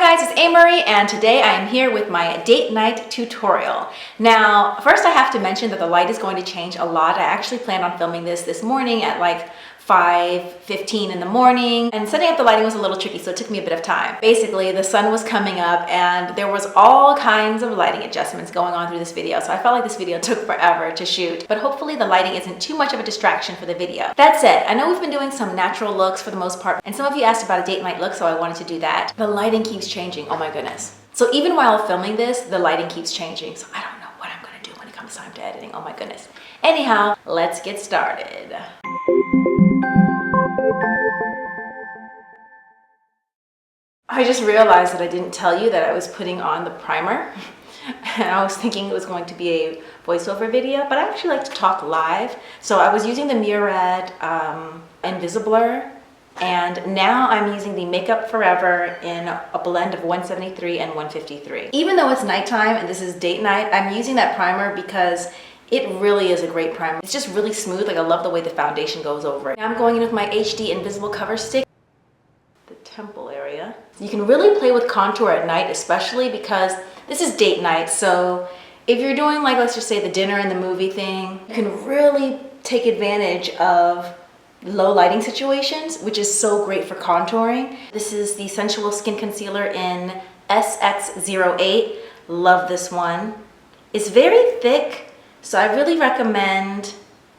guys, it's Ameriie and today I am here with my date night tutorial. Now, first I have to mention that the light is going to change a lot. I actually planned on filming this morning at like 5:15 in the morning, and setting up the lighting was a little tricky, so it took me a bit of time. Basically, the sun was coming up and there was all kinds of lighting adjustments going on through this video, so I felt like this video took forever to shoot, but hopefully the lighting isn't too much of a distraction for the video. That said, I know we've been doing some natural looks for the most part, and some of you asked about a date night look, so I wanted to do that. The lighting keeps changing, oh my goodness. So even while filming this, the lighting keeps changing, so I don't know what I'm gonna do when it comes time to editing, oh my goodness. Anyhow, let's get started. I just realized that I didn't tell you that I was putting on the primer and I was thinking it was going to be a voiceover video, but I actually like to talk live. So I was using the Amerie Invisibler, and now I'm using the Makeup Forever in a blend of 173 and 153. Even though it's nighttime and this is date night, I'm using that primer because it really is a great primer. It's just really smooth, like I love the way the foundation goes over it. Now I'm going in with my HD Invisible Cover Stick, the temple area. You can really play with contour at night, especially because this is date night. So if you're doing like, let's just say the dinner and the movie thing, you can really take advantage of low lighting situations, which is so great for contouring. This is the Sensual Skin Concealer in SX08. Love this one. It's very thick, so I really recommend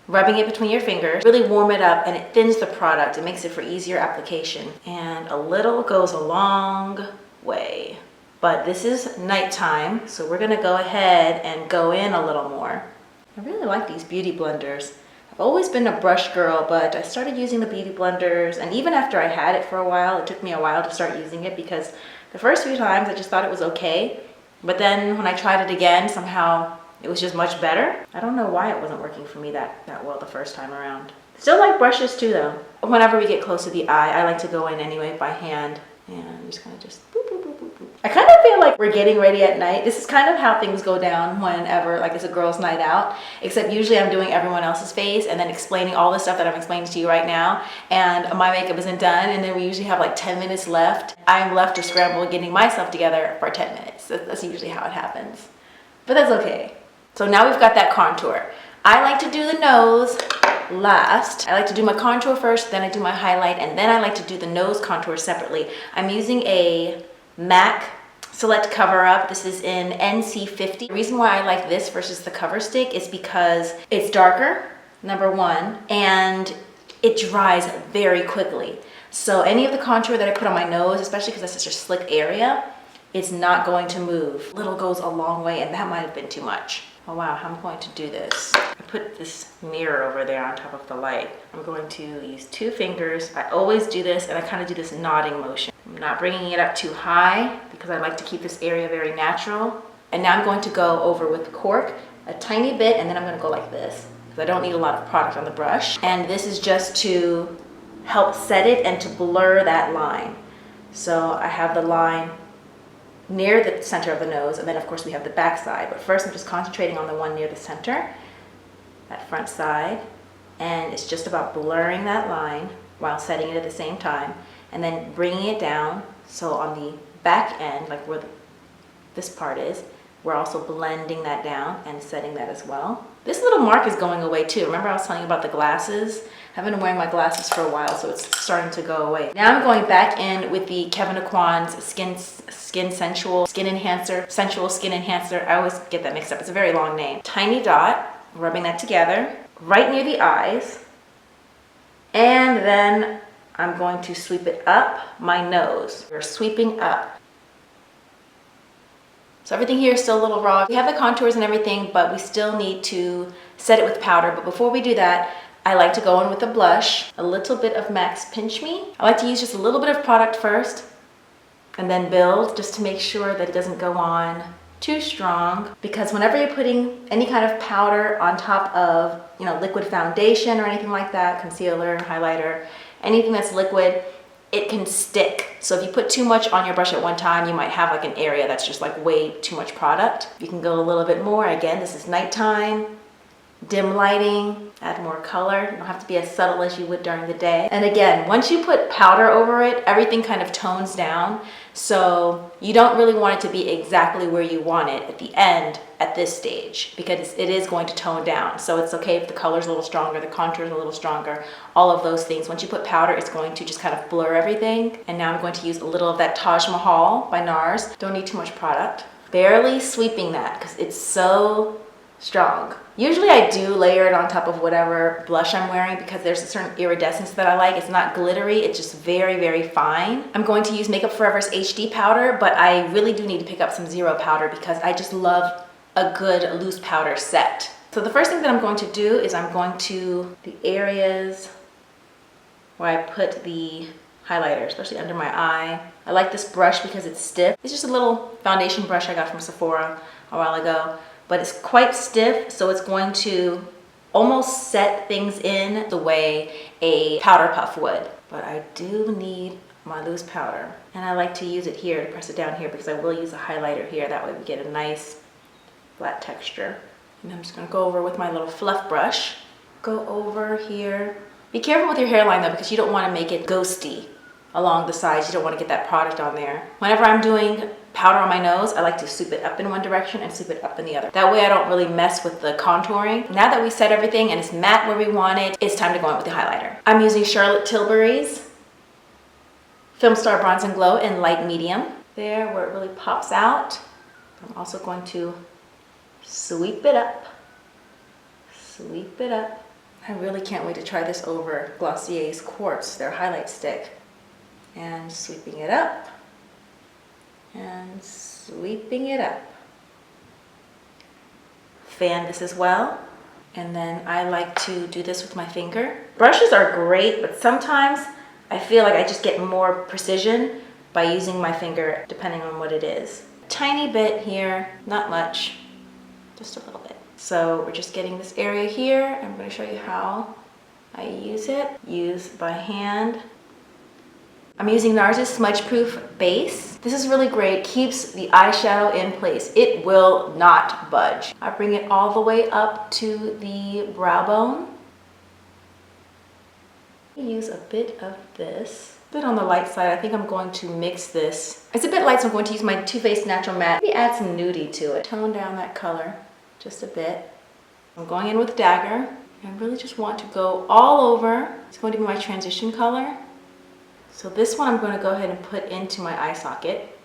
rubbing it between your fingers. Really warm it up and it thins the product. It makes it for easier application. And a little goes a long way. But this is nighttime, so we're gonna go ahead and go in a little more. I really like these beauty blenders. I've always been a brush girl, but I started using the beauty blenders, and even after I had it for a while, it took me a while to start using it because the first few times I just thought it was okay. But then when I tried it again, somehow it was just much better. I don't know why it wasn't working for me that well the first time around. Still like brushes too though. Whenever we get close to the eye, I like to go in anyway by hand. And I'm just gonna just boop, boop, boop, boop, boop. I kind of feel like we're getting ready at night. This is kind of how things go down whenever like it's a girl's night out. Except usually I'm doing everyone else's face and then explaining all the stuff that I'm explaining to you right now. And my makeup isn't done, and then we usually have like 10 minutes left. I'm left to scramble getting myself together for 10 minutes. That's usually how it happens. But that's okay. So now we've got that contour. I like to do the nose last. I like to do my contour first, then I do my highlight, and then I like to do the nose contour separately. I'm using a MAC Select Cover Up. This is in NC50. The reason why I like this versus the cover stick is because it's darker, number one, and it dries very quickly. So any of the contour that I put on my nose, especially because that's such a slick area, it's not going to move. Little goes a long way, and that might have been too much. Oh wow, how I'm going to do this. I put this mirror over there on top of the light. I'm going to use 2 fingers. I always do this, and I kind of do this nodding motion. I'm not bringing it up too high because I like to keep this area very natural. And now I'm going to go over with cork a tiny bit, and then I'm going to go like this because I don't need a lot of product on the brush. And this is just to help set it and to blur that line. So I have the line near the center of the nose, and then of course we have the back side, but first I'm just concentrating on the one near the center, that front side, and it's just about blurring that line while setting it at the same time, and then bringing it down. So on the back end, like where this part is, we're also blending that down and setting that as well. This little mark is going away too. Remember I was telling you about the glasses? I've been wearing my glasses for a while, so it's starting to go away. Now I'm going back in with the Kevyn Aucoin's Sensual Skin Enhancer. I always get that mixed up. It's a very long name. Tiny dot, rubbing that together, right near the eyes. And then I'm going to sweep it up my nose. We're sweeping up. So everything here is still a little raw. We have the contours and everything, but we still need to set it with powder. But before we do that, I like to go in with a blush, a little bit of MAC's Pinch Me. I like to use just a little bit of product first and then build, just to make sure that it doesn't go on too strong. Because whenever you're putting any kind of powder on top of, liquid foundation or anything like that, concealer, highlighter, anything that's liquid, it can stick. So if you put too much on your brush at one time, you might have like an area that's just like way too much product. You can go a little bit more. Again, this is nighttime, dim lighting, add more color. You don't have to be as subtle as you would during the day. And again, once you put powder over it, everything kind of tones down. So you don't really want it to be exactly where you want it at the end at this stage, because it is going to tone down. So it's okay if the color's a little stronger, the contour is a little stronger, all of those things. Once you put powder, it's going to just kind of blur everything. And now I'm going to use a little of that Taj Mahal by NARS. Don't need too much product. Barely sweeping that because it's so strong. Usually I do layer it on top of whatever blush I'm wearing because there's a certain iridescence that I like. It's not glittery, it's just very, very fine. I'm going to use Makeup Forever's HD powder, but I really do need to pick up some zero powder because I just love a good loose powder set. So the first thing that I'm going to do is I'm going to the areas where I put the highlighter, especially under my eye. I like this brush because it's stiff. It's just a little foundation brush I got from Sephora a while ago, but it's quite stiff, so it's going to almost set things in the way a powder puff would. But I do need my loose powder, and I like to use it here to press it down here because I will use a highlighter here. That way we get a nice flat texture. And I'm just gonna go over with my little fluff brush. Go over here. Be careful with your hairline though, because you don't want to make it ghosty along the sides. You don't want to get that product on there. Whenever I'm doing powder on my nose, I like to sweep it up in one direction and sweep it up in the other. That way I don't really mess with the contouring. Now that we set everything and it's matte where we want it, it's time to go in with the highlighter. I'm using Charlotte Tilbury's Filmstar Bronze and Glow in light medium. There where it really pops out. I'm also going to sweep it up. Sweep it up. I really can't wait to try this over Glossier's Quartz, their highlight stick. And sweeping it up, and sweeping it up. Fan this as well, and then I like to do this with my finger. Brushes are great, but sometimes I feel like I just get more precision by using my finger, depending on what it is. Tiny bit here, not much, just a little bit. So we're just getting this area here. I'm going to show you how I use it. Use by hand. I'm using NARS' Smudge Proof Base. This is really great, keeps the eyeshadow in place. It will not budge. I bring it all the way up to the brow bone. Use a bit of this. A bit on the light side. I think I'm going to mix this. It's a bit light, so I'm going to use my Too Faced Natural Matte. Maybe add some nudie to it. Tone down that color just a bit. I'm going in with Dagger. I really just want to go all over. It's going to be my transition color. So this one I'm going to go ahead and put into my eye socket.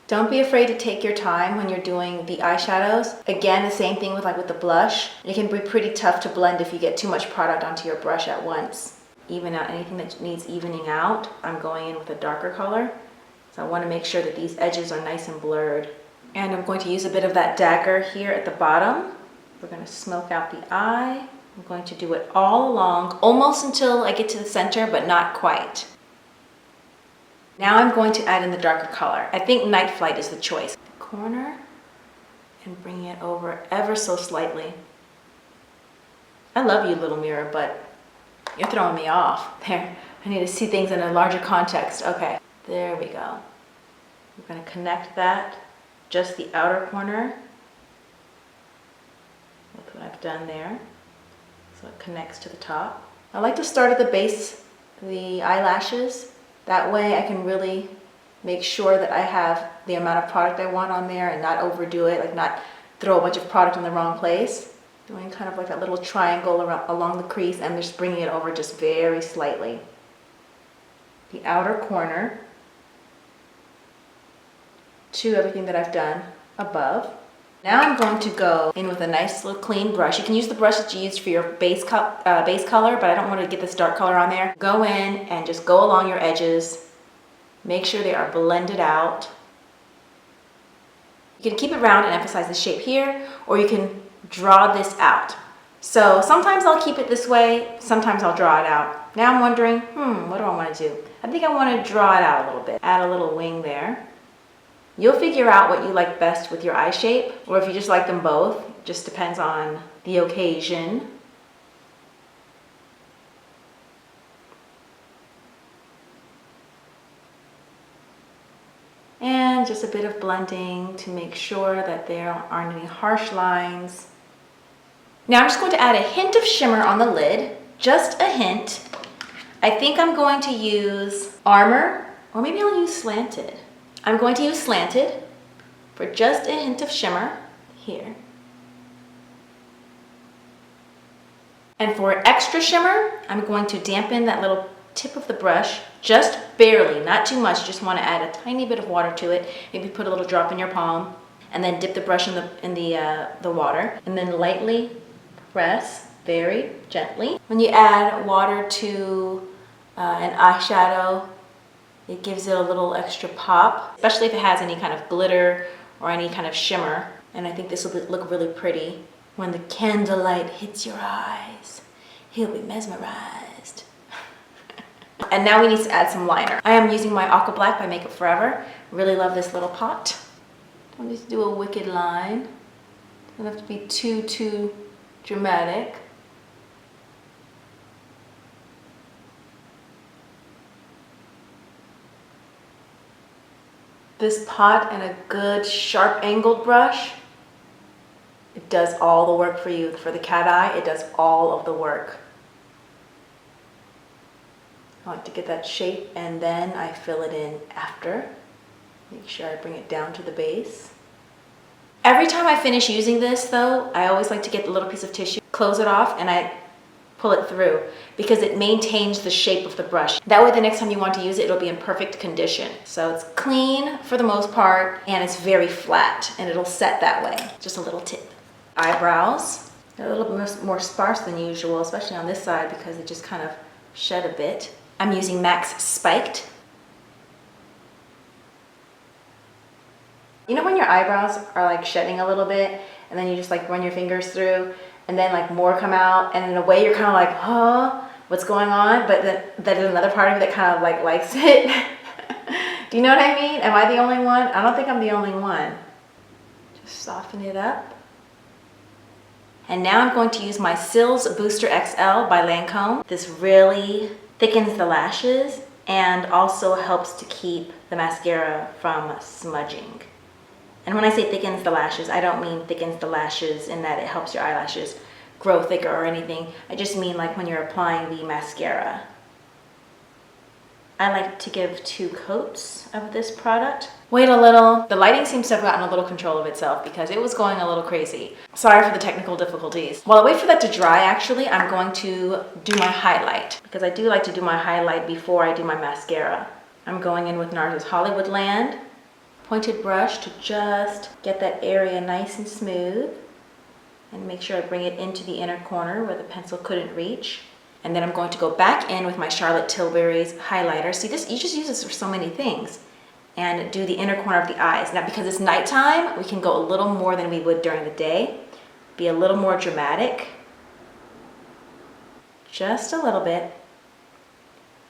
Don't be afraid to take your time when you're doing the eyeshadows. Again, the same thing with the blush. It can be pretty tough to blend if you get too much product onto your brush at once. Even out anything that needs evening out. I'm going in with a darker color. So I want to make sure that these edges are nice and blurred. And I'm going to use a bit of that Dagger here at the bottom. We're going to smoke out the eye. I'm going to do it all along, almost until I get to the center, but not quite. Now I'm going to add in the darker color. I think Night Flight is the choice. Corner, and bring it over ever so slightly. I love you, little mirror, but you're throwing me off. There, I need to see things in a larger context. Okay, there we go. We're going to connect that, just the outer corner, with what I've done there. So it connects to the top. I like to start at the base, the eyelashes. That way I can really make sure that I have the amount of product I want on there and not overdo it, like not throw a bunch of product in the wrong place. Doing kind of like that little triangle along the crease and just bringing it over just very slightly. The outer corner to everything that I've done above. Now I'm going to go in with a nice little clean brush. You can use the brush that you used for your base color, but I don't want to get this dark color on there. Go in and just go along your edges. Make sure they are blended out. You can keep it round and emphasize the shape here, or you can draw this out. So sometimes I'll keep it this way, sometimes I'll draw it out. Now I'm wondering, what do I want to do? I think I want to draw it out a little bit. Add a little wing there. You'll figure out what you like best with your eye shape, or if you just like them both. It just depends on the occasion. And just a bit of blending to make sure that there aren't any harsh lines. Now I'm just going to add a hint of shimmer on the lid, just a hint. I think I'm going to use Armor Or maybe I'll use slanted. I'm going to use slanted for just a hint of shimmer here. And for extra shimmer, I'm going to dampen that little tip of the brush, just barely, not too much. You just want to add a tiny bit of water to it. Maybe put a little drop in your palm, and then dip the brush in the water, and then lightly press very gently. When you add water to an eyeshadow, it gives it a little extra pop, especially if it has any kind of glitter or any kind of shimmer. And I think this will look really pretty. When the candlelight hits your eyes, he'll be mesmerized. And now we need to add some liner. I am using my Aqua Black by Makeup Forever. Really love this little pot. Don't need to do a wicked line. Doesn't have to be too dramatic. This pot and a good sharp angled brush, it does all the work for you. For the cat eye, it does all of the work. I like to get that shape and then I fill it in after. Make sure I bring it down to the base. Every time I finish using this though, I always like to get the little piece of tissue, close it off, and I pull it through because it maintains the shape of the brush. That way the next time you want to use it, it'll be in perfect condition. So it's clean for the most part and it's very flat and it'll set that way. Just a little tip. Eyebrows, they're a little bit more sparse than usual, especially on this side because they just kind of shed a bit. I'm using MAC's Spiked. You know when your eyebrows are like shedding a little bit and then you just like run your fingers through and then like more come out and in a way you're kind of like, huh, what's going on? But then there's another part of you that kind of like likes it. Do you know what I mean? Am I the only one? I don't think I'm the only one. Just soften it up. And now I'm going to use my Sills Booster XL by Lancome. This really thickens the lashes and also helps to keep the mascara from smudging. And when I say thickens the lashes, I don't mean thickens the lashes in that it helps your eyelashes grow thicker or anything. I just mean like when you're applying the mascara. I like to give 2 coats of this product. Wait a little. The lighting seems to have gotten a little control of itself because it was going a little crazy. Sorry for the technical difficulties. While I wait for that to dry, actually, I'm going to do my highlight because I do like to do my highlight before I do my mascara. I'm going in with NARS's Hollywoodland pointed brush to just get that area nice and smooth and make sure I bring it into the inner corner where the pencil couldn't reach. And then I'm going to go back in with my Charlotte Tilbury's highlighter. See, this, you just use this for so many things. And do the inner corner of the eyes. Now, because it's nighttime, we can go a little more than we would during the day. Be a little more dramatic. Just a little bit.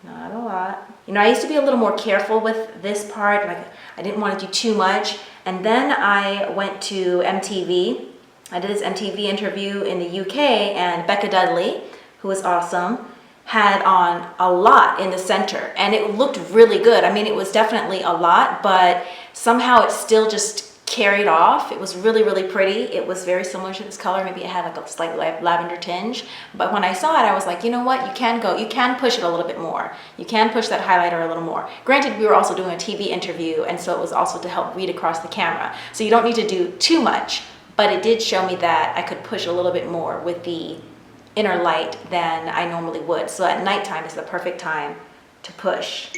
Not a lot. You know, I used to be a little more careful with this part. Like, I didn't want to do too much. And then I went to MTV. I did this MTV interview in the UK, and Becca Dudley, who was awesome, had on a lot in the center and it looked really good. I mean, it was definitely a lot, but somehow it still just carried off. It was really, really pretty. It was very similar to this color. Maybe it had like a slight lavender tinge, but when I saw it, I was like, you know what? You can push it a little bit more. You can push that highlighter a little more. Granted, we were also doing a TV interview, and so it was also to help read across the camera. So you don't need to do too much, but it did show me that I could push a little bit more with the inner light than I normally would. So at nighttime is the perfect time to push.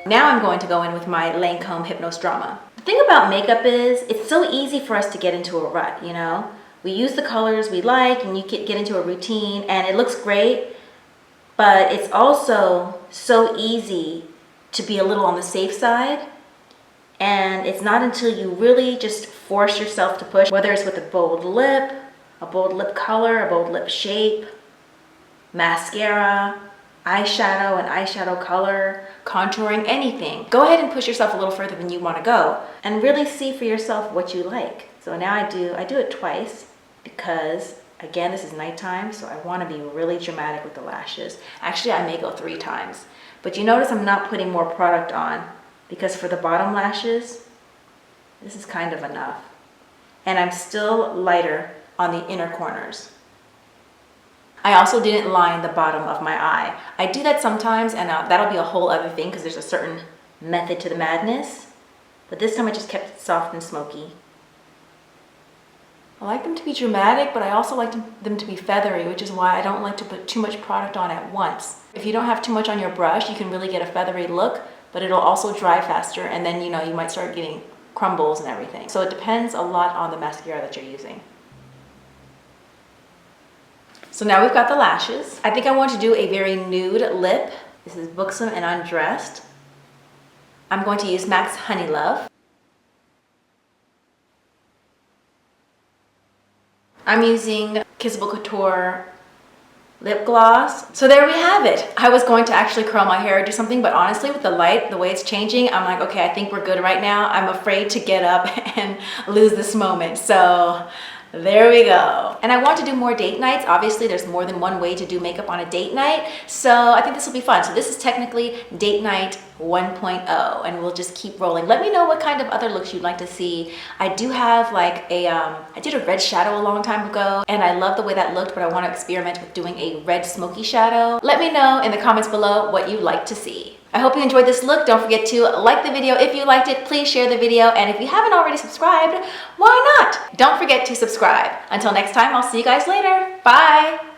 Now I'm going to go in with my Lancome Hypnos Drama. The thing about makeup is it's so easy for us to get into a rut, you know? We use the colors we like and you get into a routine and it looks great, but it's also so easy to be a little on the safe side. And it's not until you really just force yourself to push, whether it's with a bold lip color, a bold lip shape, mascara, eyeshadow and eyeshadow color, contouring, anything. Go ahead and push yourself a little further than you want to go and really see for yourself what you like. So now I do it twice because, again, this is nighttime, so I want to be really dramatic with the lashes. Actually, I may go 3 times. But you notice I'm not putting more product on because for the bottom lashes, this is kind of enough. And I'm still lighter on the inner corners. I also didn't line the bottom of my eye. I do that sometimes, and that'll be a whole other thing because there's a certain method to the madness, but this time I just kept it soft and smoky. I like them to be dramatic, but I also like them to be feathery, which is why I don't like to put too much product on at once. If you don't have too much on your brush, you can really get a feathery look, but it'll also dry faster, and then, you know, you might start getting crumbles and everything. So it depends a lot on the mascara that you're using. So now we've got the lashes. I think I want to do a very nude lip. This is Buxom and Undressed. I'm going to use MAC's Honey Love. I'm using Kissable Couture lip gloss. So there we have it. I was going to actually curl my hair or do something, but honestly with the light, the way it's changing, I'm like, okay, I think we're good right now. I'm afraid to get up and lose this moment. So there we go. And I want to do more date nights. Obviously, there's more than one way to do makeup on a date night. So I think this will be fun. So this is technically date night 1.0, and we'll just keep rolling. Let me know what kind of other looks you'd like to see. I do have like I did a red shadow a long time ago, and I love the way that looked, but I want to experiment with doing a red smoky shadow. Let me know in the comments below what you'd like to see. I hope you enjoyed this look. Don't forget to like the video if you liked it. Please share the video. And if you haven't already subscribed, why not? Don't forget to subscribe. Until next time, I'll see you guys later. Bye.